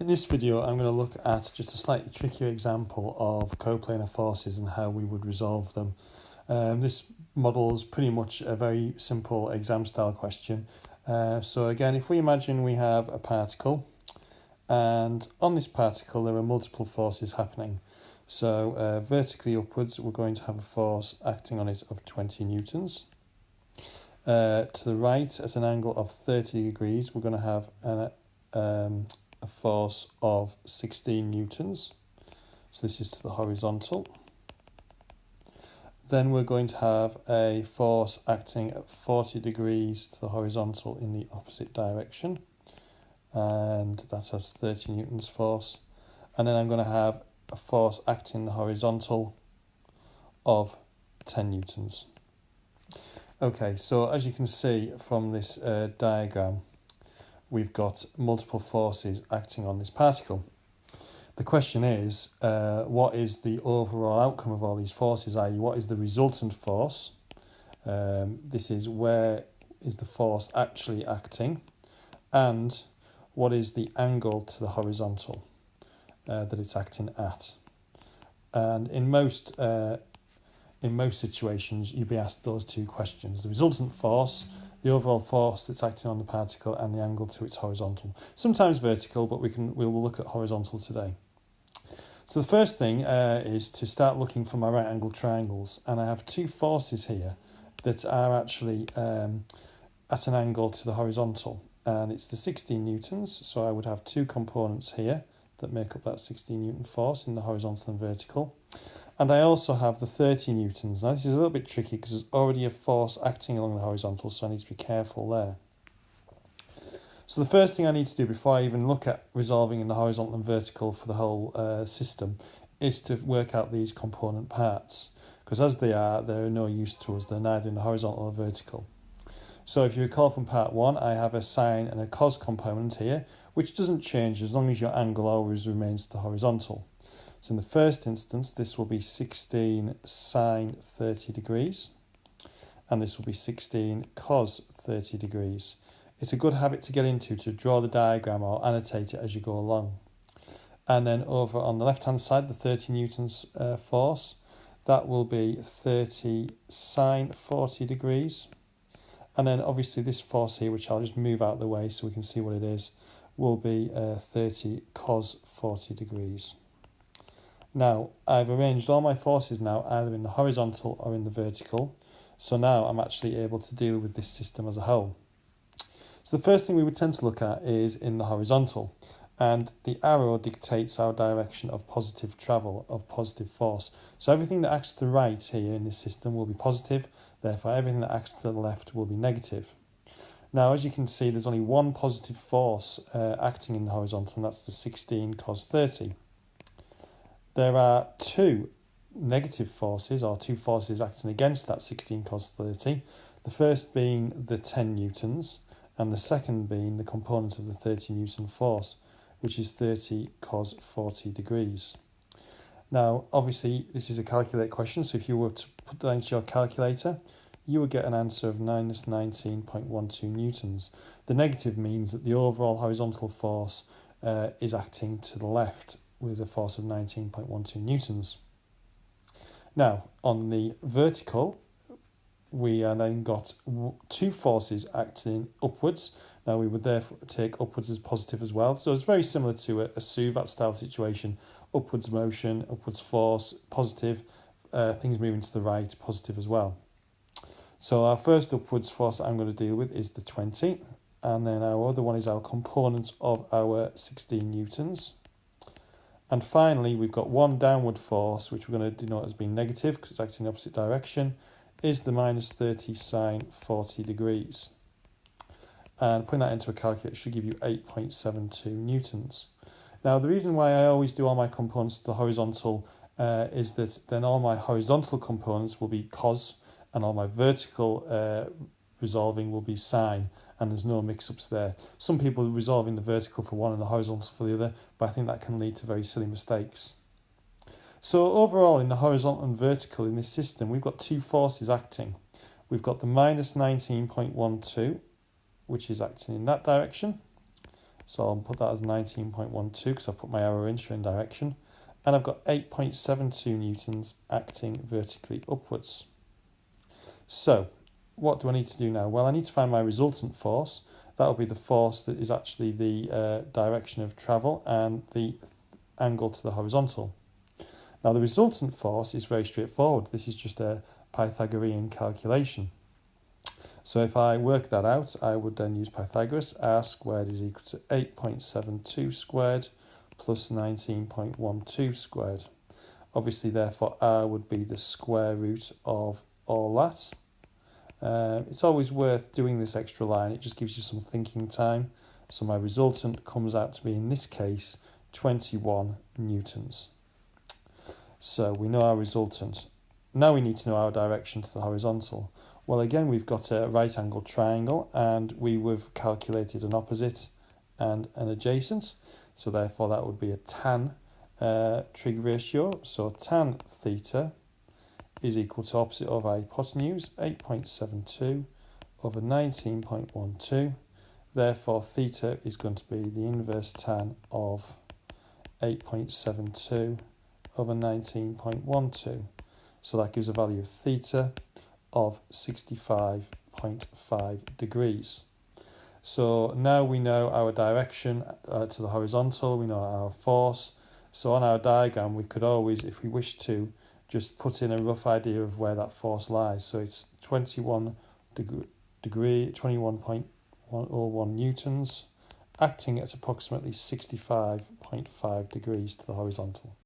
In this video, I'm going to look at just a slightly trickier example of coplanar forces and how we would resolve them. This model is pretty much a very simple exam style question. So again, if we imagine we have a particle, and on this particle there are multiple forces happening. So vertically upwards, we're going to have a force acting on it of 20 newtons. To the right, at an angle of 30 degrees, we're going to have a force of 16 newtons. So this is to the horizontal. Then we're going to have a force acting at 40 degrees to the horizontal in the opposite direction. And that has 30 newtons force. And then I'm going to have a force acting the horizontal of 10 newtons. Okay, so as you can see from this diagram, we've got multiple forces acting on this particle. The question is, what is the overall outcome of all these forces, i.e. what is the resultant force? This is where is the force actually acting, and what is the angle to the horizontal that it's acting at. And in most situations, you'd be asked those two questions: the resultant force, the overall force that's acting on the particle, and the angle to its horizontal. Sometimes vertical, but we'll look at horizontal today. So the first thing is to start looking for my right angle triangles, and I have two forces here that are actually at an angle to the horizontal, and it's the 16 newtons. So I would have two components here that make up that 16 newton force in the horizontal and vertical. And I also have the 30 newtons. Now this is a little bit tricky because there's already a force acting along the horizontal, so I need to be careful there. So the first thing I need to do before I even look at resolving in the horizontal and vertical for the whole system is to work out these component parts, because as they are, they're no use to us. They're neither in the horizontal or vertical. So if you recall from part 1, I have a sine and a cos component here, which doesn't change as long as your angle always remains to the horizontal. So in the first instance, this will be 16 sine 30 degrees, and this will be 16 cos 30 degrees. It's a good habit to get into to draw the diagram or annotate it as you go along. And then over on the left-hand side, the 30 newtons force, that will be 30 sine 40 degrees. And then obviously this force here, which I'll just move out of the way so we can see what it is, will be 30 cos 40 degrees. Now, I've arranged all my forces now either in the horizontal or in the vertical. So now I'm actually able to deal with this system as a whole. So the first thing we would tend to look at is in the horizontal. And the arrow dictates our direction of positive travel, of positive force. So everything that acts to the right here in this system will be positive. Therefore, everything that acts to the left will be negative. Now, as you can see, there's only one positive force acting in the horizontal, and that's the 16 cos 30. There are two negative forces, or two forces acting against that 16 cos 30. The first being the 10 newtons, and the second being the component of the 30 newton force, which is 30 cos 40 degrees. Now, obviously, this is a calculate question, so if you were to put that into your calculator, you would get an answer of minus 19.12 newtons. The negative means that the overall horizontal force is acting to the left with a force of 19.12 newtons. Now, on the vertical, we then got two forces acting upwards. Now, we would therefore take upwards as positive as well. So it's very similar to a SUVAT style situation. Upwards motion, upwards force, positive. Things moving to the right, positive as well. So our first upwards force that I'm going to deal with is the 20. And then our other one is our component of our 16 newtons. And finally, we've got one downward force, which we're going to denote as being negative because it's acting in the opposite direction, is the minus 30 sine 40 degrees. And putting that into a calculator should give you 8.72 newtons. Now, the reason why I always do all my components to the horizontal is that then all my horizontal components will be cos, and all my vertical resolving will be sine, and there's no mix-ups there. Some people are resolving the vertical for one and the horizontal for the other, but I think that can lead to very silly mistakes. So overall, in the horizontal and vertical in this system, we've got two forces acting. We've got the minus 19.12, which is acting in that direction. So I'll put that as 19.12 because I've put my arrow in showing direction. And I've got 8.72 newtons acting vertically upwards. So what do I need to do now? Well, I need to find my resultant force. That will be the force that is actually the direction of travel and the angle to the horizontal. Now the resultant force is very straightforward. This is just a Pythagorean calculation. So if I work that out, I would then use Pythagoras. R squared is equal to 8.72 squared plus 19.12 squared. Obviously, therefore, R would be the square root of all that. It's always worth doing this extra line. It just gives you some thinking time. So my resultant comes out to be, in this case, 21 newtons. So we know our resultant. Now we need to know our direction to the horizontal. Well, again, we've got a right-angled triangle and we've calculated an opposite and an adjacent. So therefore that would be a tan trig ratio. So tan theta is equal to opposite over hypotenuse, 8.72 over 19.12. Therefore theta is going to be the inverse tan of 8.72 over 19.12. So that gives a value of theta of 65.5 degrees. So now we know our direction to the horizontal, we know our force. So on our diagram, we could always, if we wish to, just put in a rough idea of where that force lies. So it's 21.101 newtons, acting at approximately 65.5 degrees to the horizontal.